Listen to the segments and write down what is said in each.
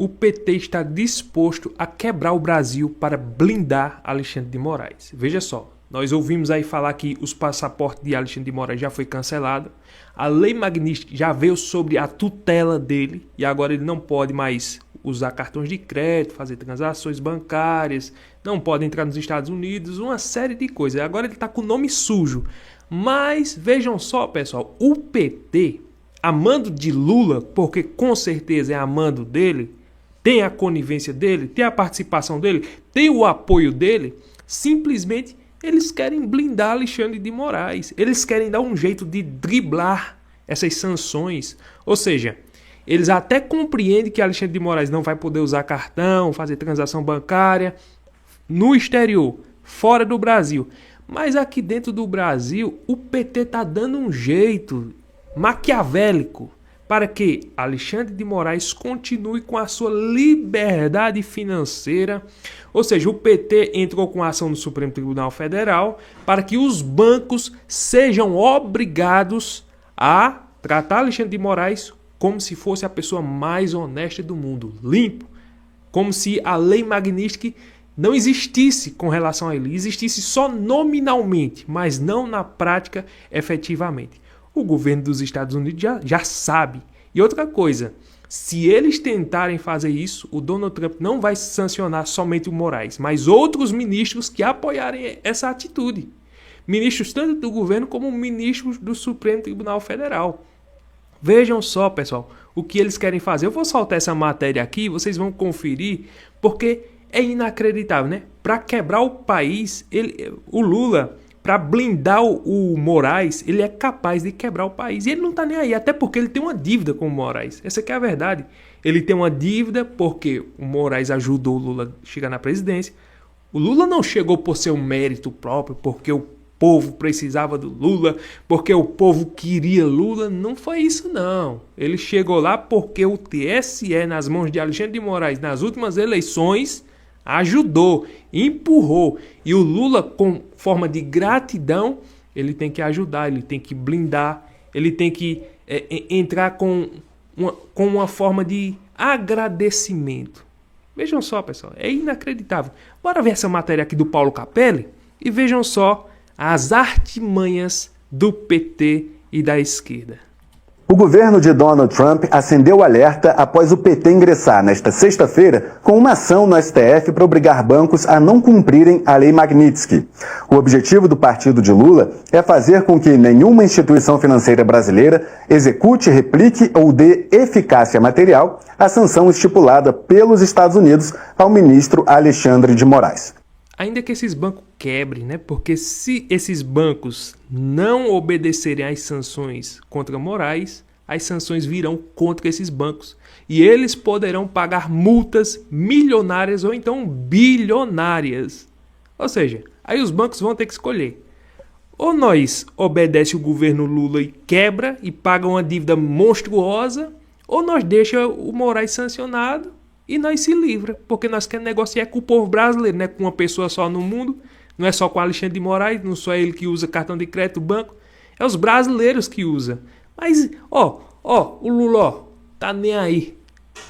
o PT está disposto a quebrar o Brasil para blindar Alexandre de Moraes. Veja só, nós ouvimos aí falar que os passaportes de Alexandre de Moraes já foi cancelado, a Lei Magnitsky já veio sobre a tutela dele e agora ele não pode mais usar cartões de crédito, fazer transações bancárias, não pode entrar nos Estados Unidos, uma série de coisas. Agora ele está com o nome sujo. Mas vejam só, pessoal, o PT, a mando de Lula, porque com certeza é a mando dele, tem a conivência dele, tem a participação dele, tem o apoio dele, simplesmente eles querem blindar Alexandre de Moraes. Eles querem dar um jeito de driblar essas sanções. Ou seja, eles até compreendem que Alexandre de Moraes não vai poder usar cartão, fazer transação bancária no exterior, fora do Brasil. Mas aqui dentro do Brasil, o PT está dando um jeito maquiavélico para que Alexandre de Moraes continue com a sua liberdade financeira. Ou seja, o PT entrou com a ação no Supremo Tribunal Federal para que os bancos sejam obrigados a tratar Alexandre de Moraes como se fosse a pessoa mais honesta do mundo, limpo, como se a Lei Magnitsky não existisse com relação a ele, existisse só nominalmente, mas não na prática efetivamente. O governo dos Estados Unidos já sabe. E outra coisa, se eles tentarem fazer isso, o Donald Trump não vai sancionar somente o Moraes, mas outros ministros que apoiarem essa atitude. Ministros tanto do governo como ministros do Supremo Tribunal Federal. Vejam só, pessoal, o que eles querem fazer. Eu vou soltar essa matéria aqui, vocês vão conferir, porque é inacreditável, né? Para quebrar o país, o Lula, para blindar o Moraes, ele é capaz de quebrar o país. E ele não está nem aí, até porque ele tem uma dívida com o Moraes. Essa aqui é a verdade. Ele tem uma dívida porque o Moraes ajudou o Lula a chegar na presidência. O Lula não chegou por seu mérito próprio, porque o povo precisava do Lula, porque o povo queria Lula. Não foi isso, não. Ele chegou lá porque o TSE, nas mãos de Alexandre de Moraes, nas últimas eleições, ajudou, empurrou. E o Lula, com forma de gratidão, ele tem que ajudar, ele tem que blindar, ele tem que entrar com uma forma de agradecimento. Vejam só, pessoal, é inacreditável. Bora ver essa matéria aqui do Paulo Capelli e vejam só as artimanhas do PT e da esquerda. O governo de Donald Trump acendeu o alerta após o PT ingressar nesta sexta-feira com uma ação no STF para obrigar bancos a não cumprirem a Lei Magnitsky. O objetivo do partido de Lula é fazer com que nenhuma instituição financeira brasileira execute, replique ou dê eficácia material à sanção estipulada pelos Estados Unidos ao ministro Alexandre de Moraes. Ainda que esses bancos quebrem, né? Porque se esses bancos não obedecerem às sanções contra Moraes, as sanções virão contra esses bancos. E eles poderão pagar multas milionárias ou então bilionárias. Ou seja, aí os bancos vão ter que escolher. Ou nós obedece o governo Lula e quebra e paga uma dívida monstruosa, ou nós deixa o Moraes sancionado e nós se livra, porque nós queremos negociar com o povo brasileiro, não é com uma pessoa só no mundo, não é só com Alexandre de Moraes, não só ele que usa cartão de crédito, banco, é os brasileiros que usam. Mas, o Lula, tá nem aí.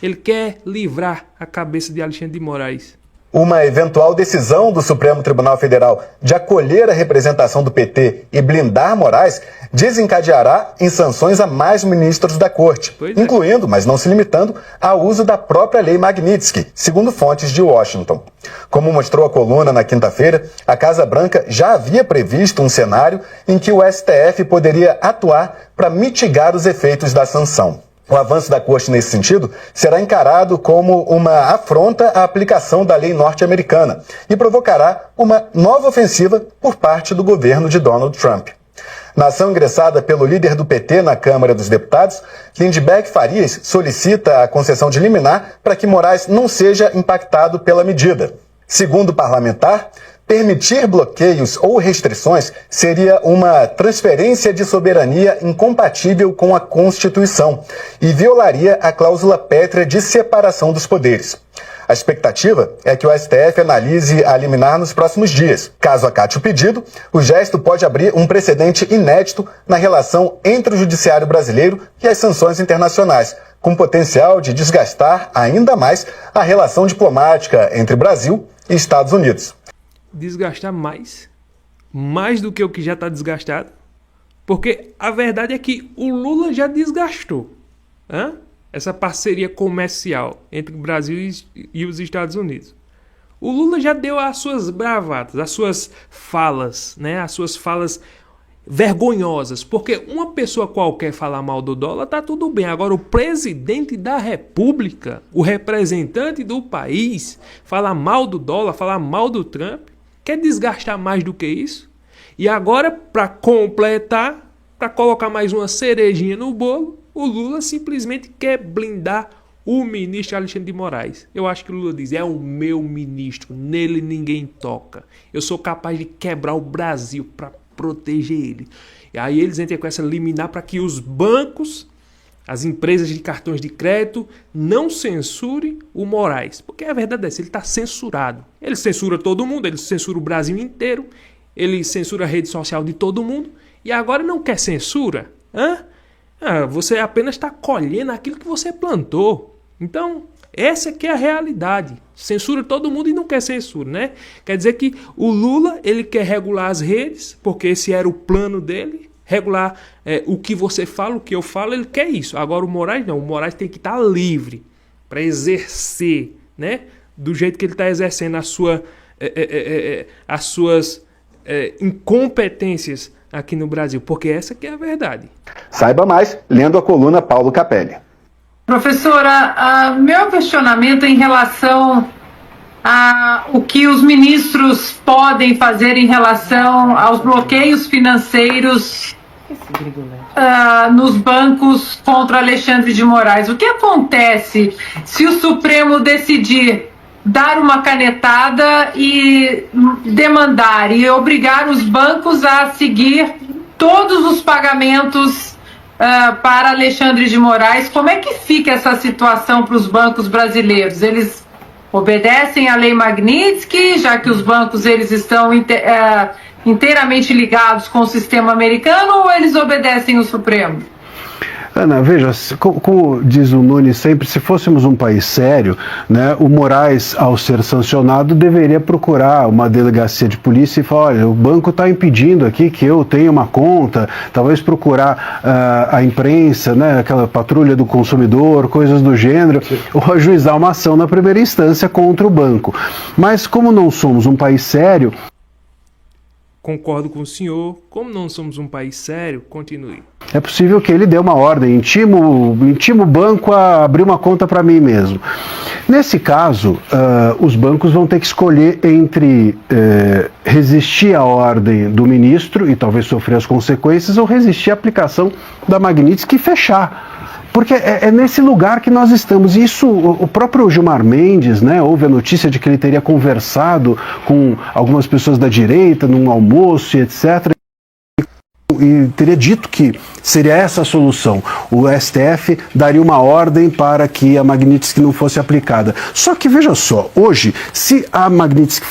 Ele quer livrar a cabeça de Alexandre de Moraes. Uma eventual decisão do Supremo Tribunal Federal de acolher a representação do PT e blindar Moraes desencadeará em sanções a mais ministros da corte, incluindo, mas não se limitando, ao uso da própria Lei Magnitsky, segundo fontes de Washington. Como mostrou a coluna na quinta-feira, a Casa Branca já havia previsto um cenário em que o STF poderia atuar para mitigar os efeitos da sanção. O avanço da corte nesse sentido será encarado como uma afronta à aplicação da lei norte-americana e provocará uma nova ofensiva por parte do governo de Donald Trump. Na ação ingressada pelo líder do PT na Câmara dos Deputados, Lindbergh Farias solicita a concessão de liminar para que Moraes não seja impactado pela medida. Segundo o parlamentar, permitir bloqueios ou restrições seria uma transferência de soberania incompatível com a Constituição e violaria a cláusula pétrea de separação dos poderes. A expectativa é que o STF analise a liminar nos próximos dias. Caso acate o pedido, o gesto pode abrir um precedente inédito na relação entre o judiciário brasileiro e as sanções internacionais, com potencial de desgastar ainda mais a relação diplomática entre Brasil e Estados Unidos. Desgastar mais? Mais do que o que já está desgastado? Porque a verdade é que o Lula já desgastou essa parceria comercial entre o Brasil e os Estados Unidos. O Lula já deu as suas bravatas, as suas falas, né? As suas falas vergonhosas. Porque uma pessoa qualquer falar mal do dólar, tá tudo bem. Agora o presidente da República, o representante do país, falar mal do dólar, falar mal do Trump, quer desgastar mais do que isso? E agora, para completar, para colocar mais uma cerejinha no bolo, o Lula simplesmente quer blindar o ministro Alexandre de Moraes. Eu acho que o Lula diz, é o meu ministro, nele ninguém toca. Eu sou capaz de quebrar o Brasil para proteger ele. E aí eles entram com essa liminar para que os bancos, as empresas de cartões de crédito, não censurem o Moraes. Porque a verdade é essa, ele está censurado. Ele censura todo mundo, ele censura o Brasil inteiro, ele censura a rede social de todo mundo, e agora não quer censura? Você apenas está colhendo aquilo que você plantou. Então, essa que é a realidade. Censura todo mundo e não quer censura, né? Quer dizer que o Lula, ele quer regular as redes, porque esse era o plano dele, regular o que você fala, o que eu falo, ele quer isso. Agora o Moraes não, o Moraes tem que estar livre para exercer, né? Do jeito que ele está exercendo as suas incompetências aqui no Brasil, porque essa que é a verdade. Saiba mais lendo a coluna Paulo Capelli. Professora, meu questionamento é em relação a o que os ministros podem fazer em relação aos bloqueios financeiros nos bancos contra Alexandre de Moraes. O que acontece se o Supremo decidir dar uma canetada e demandar e obrigar os bancos a seguir todos os pagamentos para Alexandre de Moraes? Como é que fica essa situação para os bancos brasileiros? Eles obedecem à Lei Magnitsky, já que os bancos eles estão inteiramente ligados com o sistema americano, ou eles obedecem o Supremo? Ana, veja, como diz o Nunes sempre, se fôssemos um país sério, né, o Moraes, ao ser sancionado, deveria procurar uma delegacia de polícia e falar, olha, o banco está impedindo aqui que eu tenha uma conta, talvez procurar a imprensa, né, aquela patrulha do consumidor, coisas do gênero, ou ajuizar uma ação na primeira instância contra o banco. Mas como não somos um país sério... Concordo com o senhor. Como não somos um país sério, continue. É possível que ele dê uma ordem, intimo o banco a abrir uma conta para mim mesmo. Nesse caso, os bancos vão ter que escolher entre resistir à ordem do ministro e talvez sofrer as consequências, ou resistir à aplicação da Magnitsky e fechar. Porque é nesse lugar que nós estamos. E isso, o próprio Gilmar Mendes, né, houve a notícia de que ele teria conversado com algumas pessoas da direita num almoço e etc., e teria dito que seria essa a solução. O STF daria uma ordem para que a Magnitsky não fosse aplicada. Só que, veja só, hoje, se a Magnitsky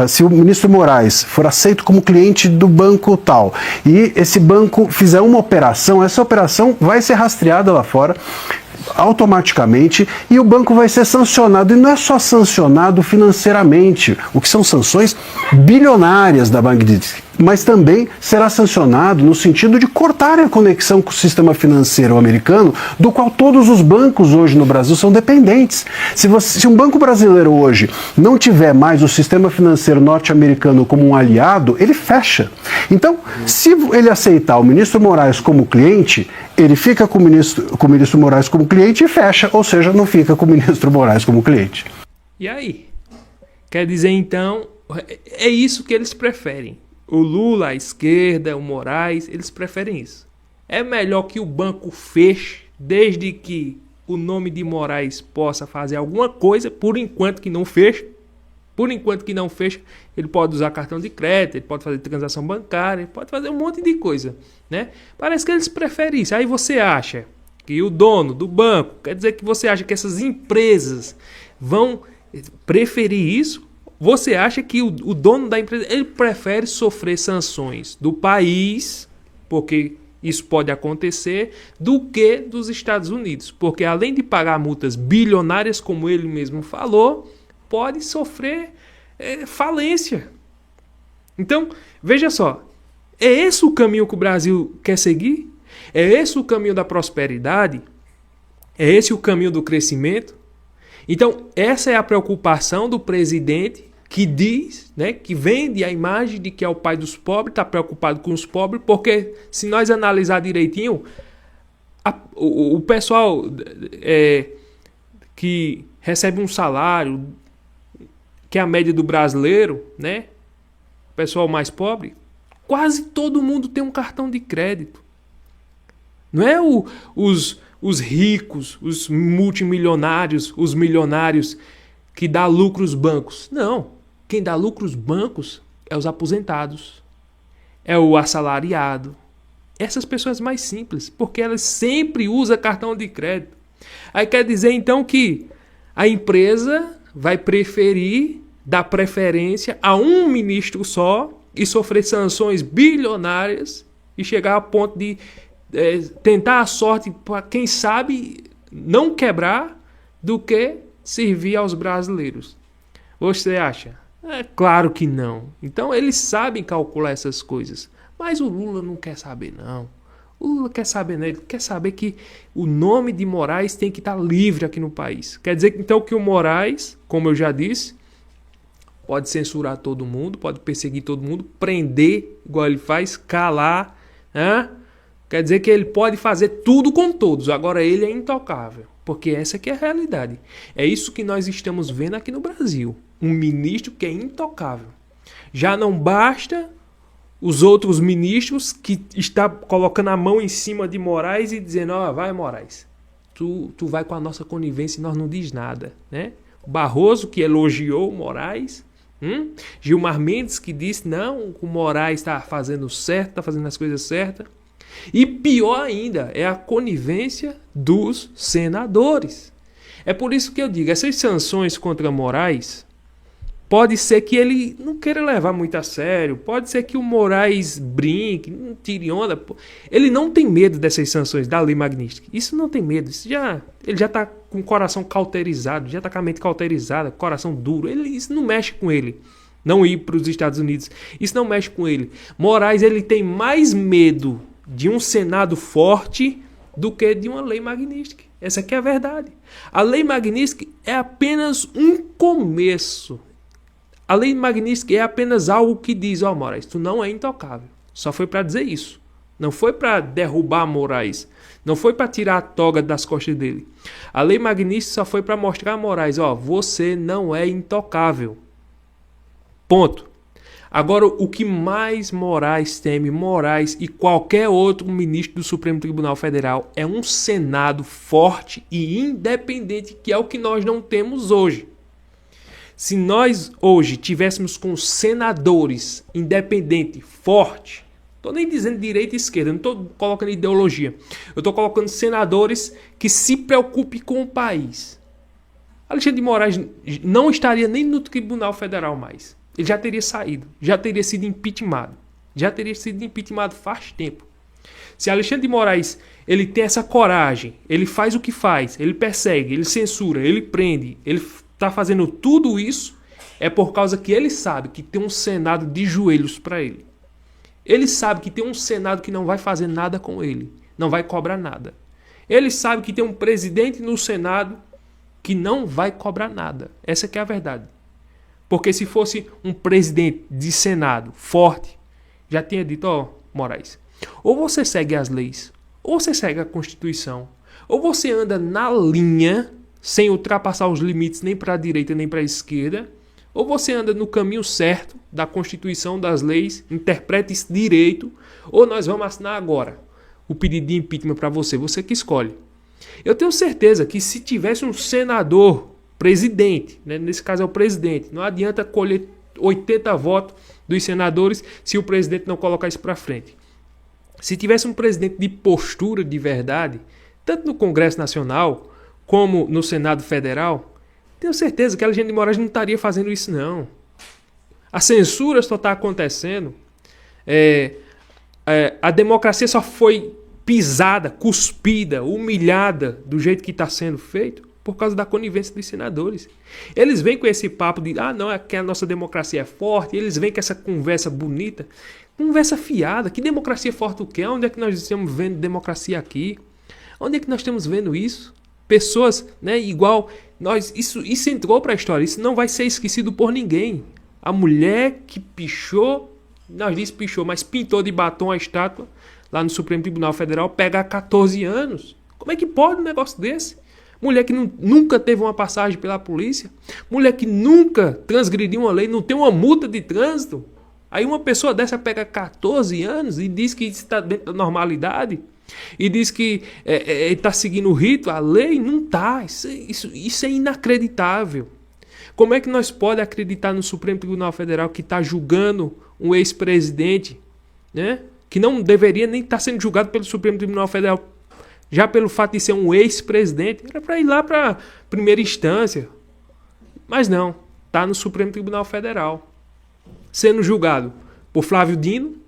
se o ministro Moraes for aceito como cliente do banco tal, e esse banco fizer uma operação, essa operação vai ser rastreada lá fora, automaticamente, e o banco vai ser sancionado, e não é só sancionado financeiramente, o que são sanções bilionárias da Magnitsky, mas também será sancionado no sentido de cortar a conexão com o sistema financeiro americano, do qual todos os bancos hoje no Brasil são dependentes. Se um banco brasileiro hoje não tiver mais o sistema financeiro norte-americano como um aliado, ele fecha. Então, se ele aceitar o ministro Moraes como cliente, ele fica com o ministro Moraes como cliente e fecha, ou seja, não fica com o ministro Moraes como cliente. E aí? Quer dizer, então, é isso que eles preferem. O Lula, a esquerda, o Moraes, eles preferem isso. É melhor que o banco feche, desde que o nome de Moraes possa fazer alguma coisa, por enquanto que não fecha. Por enquanto que não fecha, ele pode usar cartão de crédito, ele pode fazer transação bancária, ele pode fazer um monte de coisa, né? Parece que eles preferem isso. Aí você acha que o dono do banco, quer dizer que você acha que essas empresas vão preferir isso? Você acha que o dono da empresa, ele prefere sofrer sanções do país, porque isso pode acontecer, do que dos Estados Unidos. Porque além de pagar multas bilionárias, como ele mesmo falou, pode sofrer falência. Então, veja só, é esse o caminho que o Brasil quer seguir? É esse o caminho da prosperidade? É esse o caminho do crescimento? Então, essa é a preocupação do presidente que diz, né, que vende a imagem de que é o pai dos pobres, está preocupado com os pobres, porque se nós analisar direitinho, o pessoal que recebe um salário, que é a média do brasileiro, né, o pessoal mais pobre, quase todo mundo tem um cartão de crédito. Não é os ricos, os multimilionários, os milionários que dá lucro aos bancos. Não. Quem dá lucro aos bancos é os aposentados, é o assalariado. Essas pessoas mais simples, porque elas sempre usam cartão de crédito. Aí quer dizer então que a empresa vai preferir dar preferência a um ministro só e sofrer sanções bilionárias e chegar a ponto de tentar a sorte para, quem sabe, não quebrar, do que servir aos brasileiros. Você acha? É claro que não. Então eles sabem calcular essas coisas. Mas o Lula não quer saber, não. O Lula quer saber, né? Ele quer saber que o nome de Moraes tem que estar livre aqui no país. Quer dizer então que o Moraes, como eu já disse, pode censurar todo mundo, pode perseguir todo mundo, prender, igual ele faz, calar, né? Quer dizer que ele pode fazer tudo com todos. Agora ele é intocável. Porque essa aqui é a realidade. É isso que nós estamos vendo aqui no Brasil. Um ministro que é intocável. Já não basta os outros ministros que estão colocando a mão em cima de Moraes e dizendo: ó, vai Moraes, tu vai com a nossa conivência e nós não diz nada, né? O Barroso, que elogiou o Moraes. Gilmar Mendes, que disse: não, o Moraes está fazendo certo, está fazendo as coisas certas. E pior ainda, é a conivência dos senadores. É por isso que eu digo, essas sanções contra Moraes, pode ser que ele não queira levar muito a sério, pode ser que o Moraes brinque, não tire onda. Ele não tem medo dessas sanções da lei Magnitsky. Isso não tem medo, ele já está com o coração cauterizado, já está com a mente cauterizada, coração duro. Isso não mexe com ele. Não ir para os Estados Unidos, isso não mexe com ele. Moraes, ele tem mais medo de um Senado forte do que de uma lei Magnitsky. Essa aqui é a verdade. A lei Magnitsky é apenas um começo. A lei Magnitsky é apenas algo que diz: ó, Moraes, tu não é intocável. Só foi para dizer isso. Não foi para derrubar Moraes. Não foi para tirar a toga das costas dele. A lei Magnitsky só foi para mostrar a Moraes: ó, você não é intocável. Ponto. Agora, o que mais Moraes teme, Moraes e qualquer outro ministro do Supremo Tribunal Federal, é um Senado forte e independente, que é o que nós não temos hoje. Se nós hoje tivéssemos com senadores independentes, fortes, estou nem dizendo direita e esquerda, não estou colocando ideologia, eu estou colocando senadores que se preocupem com o país. Alexandre de Moraes não estaria nem no Tribunal Federal mais. Ele já teria saído, já teria sido impeachmentado. Já teria sido impeachmentado faz tempo. Se Alexandre de Moraes ele tem essa coragem, ele faz o que faz, ele persegue, ele censura, ele prende, ele está fazendo tudo isso, é por causa que ele sabe que tem um Senado de joelhos para ele. Ele sabe que tem um Senado que não vai fazer nada com ele, não vai cobrar nada. Ele sabe que tem um presidente no Senado que não vai cobrar nada. Essa que é a verdade. Porque se fosse um presidente de Senado forte, já tinha dito: ó, Moraes, ou você segue as leis, ou você segue a Constituição, ou você anda na linha, sem ultrapassar os limites nem para a direita nem para a esquerda, ou você anda no caminho certo da Constituição, das leis, interpreta esse direito, ou nós vamos assinar agora o pedido de impeachment para você, você que escolhe. Eu tenho certeza que se tivesse um senador presidente, né? Nesse caso é o presidente, não adianta colher 80 votos dos senadores se o presidente não colocar isso para frente. Se tivesse um presidente de postura de verdade, tanto no Congresso Nacional como no Senado Federal, tenho certeza que Alexandre de Moraes não estaria fazendo isso, não. A censura só está acontecendo, a democracia só foi pisada, cuspida, humilhada do jeito que está sendo feito por causa da conivência dos senadores. Eles vêm com esse papo de, não, é que a nossa democracia é forte, eles vêm com essa conversa bonita, conversa fiada. Que democracia forte o quê? Onde é que nós estamos vendo democracia aqui? Onde é que nós estamos vendo isso? Pessoas, né, igual nós, isso entrou para a história, isso não vai ser esquecido por ninguém. A mulher que pichou, nós disse pichou, mas pintou de batom a estátua lá no Supremo Tribunal Federal, pega 14 anos. Como é que pode um negócio desse? Mulher que nunca teve uma passagem pela polícia, mulher que nunca transgrediu uma lei, não tem uma multa de trânsito. Aí uma pessoa dessa pega 14 anos e diz que está dentro da normalidade, e diz que está seguindo o rito, a lei. Não está. Isso é inacreditável. Como é que nós podemos acreditar no Supremo Tribunal Federal que está julgando um ex-presidente, né, que não deveria nem estar sendo julgado pelo Supremo Tribunal Federal, já pelo fato de ser um ex-presidente? Era para ir lá para primeira instância. Mas não, está no Supremo Tribunal Federal, sendo julgado por Flávio Dino,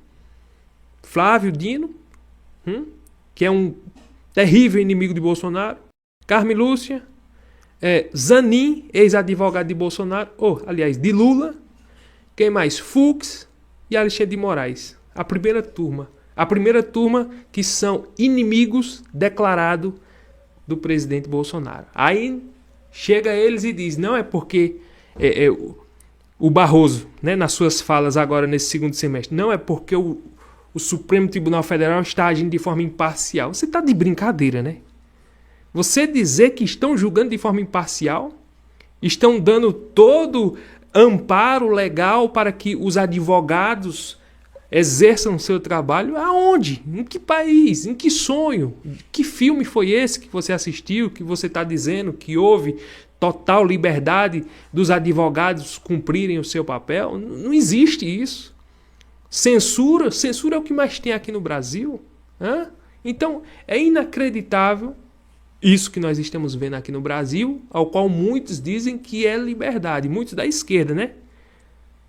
que é um terrível inimigo de Bolsonaro, Carmen Lúcia, Zanin, ex-advogado de Bolsonaro, aliás, de Lula, quem mais? Fux e Alexandre de Moraes. A primeira turma que são inimigos declarados do presidente Bolsonaro. Aí chega eles e diz, não é porque o Barroso, né, nas suas falas agora nesse segundo semestre, não é porque o Supremo Tribunal Federal está agindo de forma imparcial. Você está de brincadeira, né? Você dizer que estão julgando de forma imparcial, estão dando todo amparo legal para que os advogados exerçam seu trabalho, aonde? Em que país? Em que sonho? Que filme foi esse que você assistiu, que você está dizendo que houve total liberdade dos advogados cumprirem o seu papel? Não existe isso. Censura é o que mais tem aqui no Brasil. Então, é inacreditável isso que nós estamos vendo aqui no Brasil, ao qual muitos dizem que é liberdade, muitos da esquerda, né?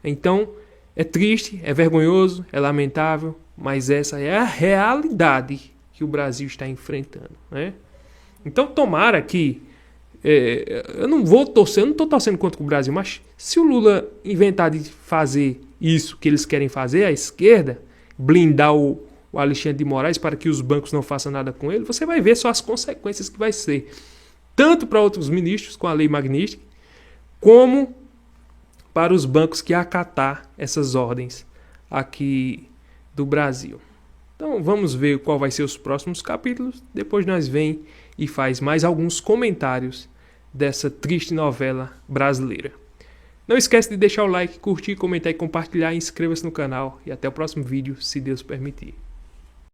Então, é triste, é vergonhoso, é lamentável, mas essa é a realidade que o Brasil está enfrentando, né? Então, tomara que... eu não estou torcendo contra o Brasil, mas se o Lula inventar de fazer isso que eles querem fazer, a esquerda, blindar o Alexandre de Moraes para que os bancos não façam nada com ele, você vai ver só as consequências que vai ser. Tanto para outros ministros com a lei Magnitsky, como para os bancos que acatar essas ordens aqui do Brasil. Então vamos ver qual vai ser os próximos capítulos. Depois nós vem e faz mais alguns comentários dessa triste novela brasileira. Não esquece de deixar o like, curtir, comentar e compartilhar. Inscreva-se no canal e até o próximo vídeo, se Deus permitir.